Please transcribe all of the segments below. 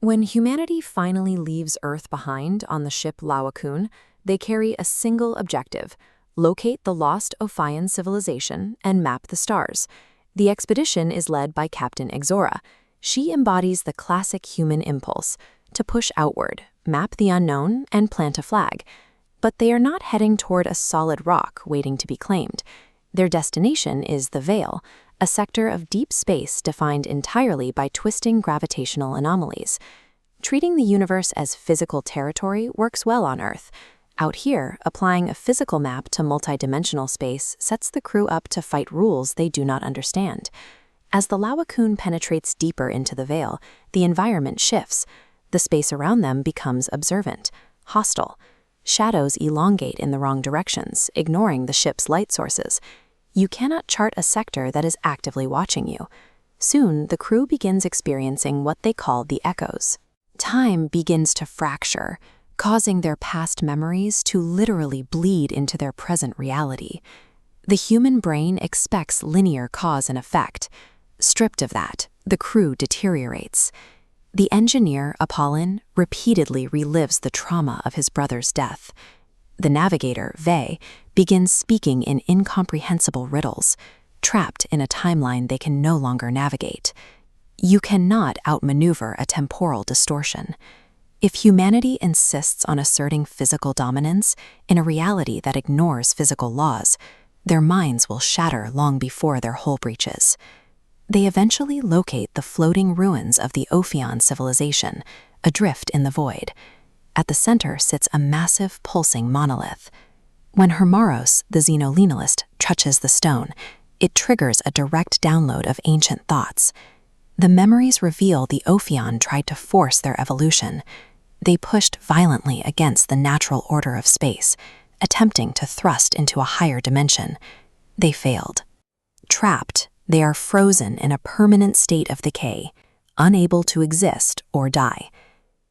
When humanity finally leaves Earth behind on the ship Laocoon, they carry a single objective: locate the lost Ophian civilization and map the stars. The expedition is led by Captain Exora. She embodies the classic human impulse to push outward, map the unknown, and plant a flag. But they are not heading toward a solid rock waiting to be claimed. Their destination is the Veil, a sector of deep space defined entirely by twisting gravitational anomalies. Treating the universe as physical territory works well on Earth. Out here, applying a physical map to multidimensional space sets the crew up to fight rules they do not understand. As the Laocoon penetrates deeper into the Veil, the environment shifts. The space around them becomes observant, hostile. Shadows elongate in the wrong directions, ignoring the ship's light sources. You cannot chart a sector that is actively watching you. Soon, the crew begins experiencing what they call the echoes. Time begins to fracture, causing their past memories to literally bleed into their present reality. The human brain expects linear cause and effect. Stripped of that, the crew deteriorates. The engineer, Apollon, repeatedly relives the trauma of his brother's death. The navigator, Ve, begins speaking in incomprehensible riddles, trapped in a timeline they can no longer navigate. You cannot outmaneuver a temporal distortion. If humanity insists on asserting physical dominance in a reality that ignores physical laws, their minds will shatter long before their hull breaches. They eventually locate the floating ruins of the Ophian civilization, adrift in the void. At the center sits a massive, pulsing monolith. When Hermaros, the xenolinalist, touches the stone, it triggers a direct download of ancient thoughts. The memories reveal the Ophian tried to force their evolution. They pushed violently against the natural order of space, attempting to thrust into a higher dimension. They failed. Trapped, they are frozen in a permanent state of decay, unable to exist or die.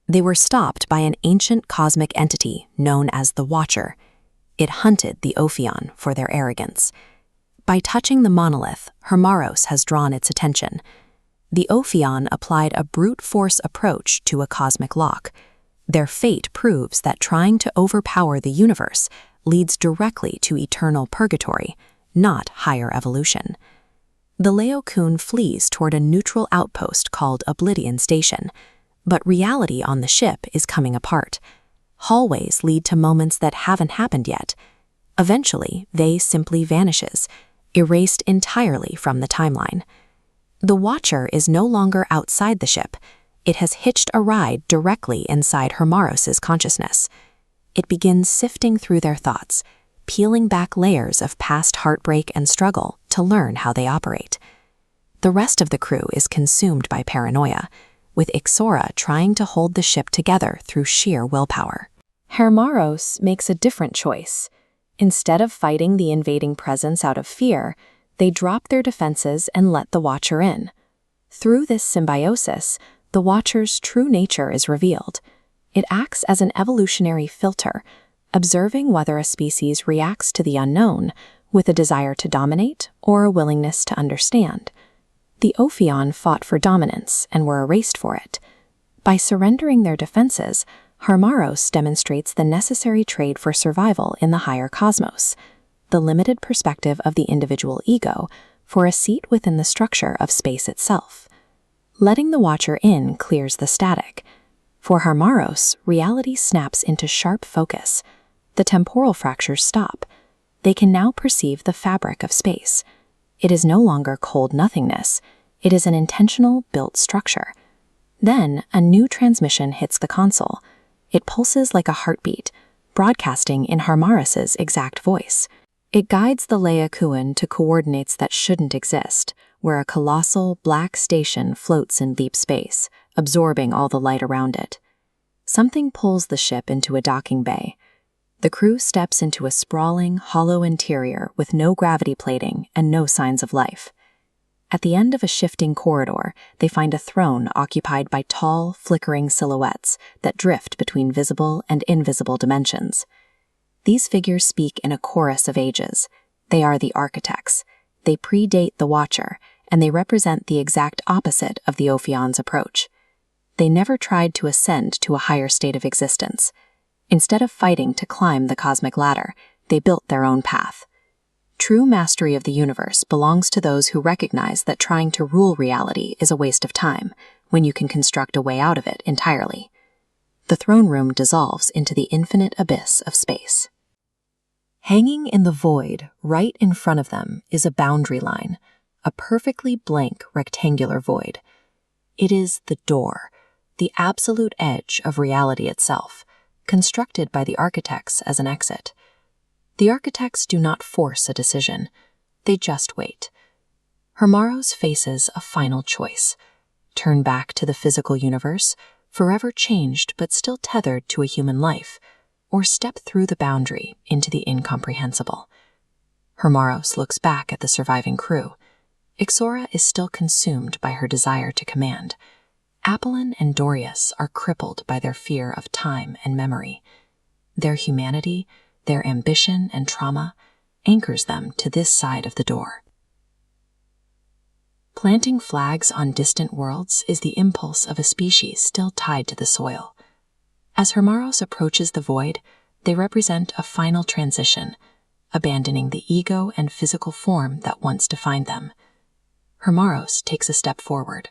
They were stopped by an ancient cosmic entity known as the Watcher. It hunted the Ophion for their arrogance. By touching the monolith, Hermaros has drawn its attention. The Ophion applied a brute force approach to a cosmic lock. Their fate proves that trying to overpower the universe leads directly to eternal purgatory, not higher evolution. The Laocoon flees toward a neutral outpost called Oblivion Station, but reality on the ship is coming apart. Hallways lead to moments that haven't happened yet. Eventually, Ve simply vanishes, erased entirely from the timeline. The Watcher is no longer outside the ship. It has hitched a ride directly inside Hermaros' consciousness. It begins sifting through their thoughts, peeling back layers of past heartbreak and struggle to learn how they operate. The rest of the crew is consumed by paranoia, with Exora trying to hold the ship together through sheer willpower. Hermaros makes a different choice. Instead of fighting the invading presence out of fear, they drop their defenses and let the Watcher in. Through this symbiosis, the Watcher's true nature is revealed. It acts as an evolutionary filter, observing whether a species reacts to the unknown with a desire to dominate or a willingness to understand. The Ophion fought for dominance and were erased for it. By surrendering their defenses, Hermaros demonstrates the necessary trait for survival in the higher cosmos, the limited perspective of the individual ego for a seat within the structure of space itself. Letting the Watcher in clears the static. For Hermaros, reality snaps into sharp focus. The temporal fractures stop. They can now perceive the fabric of space. It is no longer cold nothingness. It is an intentional, built structure. Then, a new transmission hits the console. It pulses like a heartbeat, broadcasting in Hermaros' exact voice. It guides the Laocoon to coordinates that shouldn't exist, where a colossal, black station floats in deep space, absorbing all the light around it. Something pulls the ship into a docking bay. The crew steps into a sprawling, hollow interior with no gravity plating and no signs of life. At the end of a shifting corridor, they find a throne occupied by tall, flickering silhouettes that drift between visible and invisible dimensions. These figures speak in a chorus of ages. They are the architects. They predate the Watcher, and they represent the exact opposite of the Ophion's approach. They never tried to ascend to a higher state of existence. Instead of fighting to climb the cosmic ladder, they built their own path. True mastery of the universe belongs to those who recognize that trying to rule reality is a waste of time, when you can construct a way out of it entirely. The throne room dissolves into the infinite abyss of space. Hanging in the void right in front of them is a boundary line, a perfectly blank rectangular void. It is the door, the absolute edge of reality itself, constructed by the architects as an exit. The architects do not force a decision, they just wait. Hermaros faces a final choice: turn back to the physical universe, forever changed but still tethered to a human life, or step through the boundary into the incomprehensible. Hermaros looks back at the surviving crew. Ixora is still consumed by her desire to command. Apollon and Dorius are crippled by their fear of time and memory. Their humanity, their ambition and trauma, anchors them to this side of the door. Planting flags on distant worlds is the impulse of a species still tied to the soil. As Hermaros approaches the void, they represent a final transition, abandoning the ego and physical form that once defined them. Hermaros takes a step forward.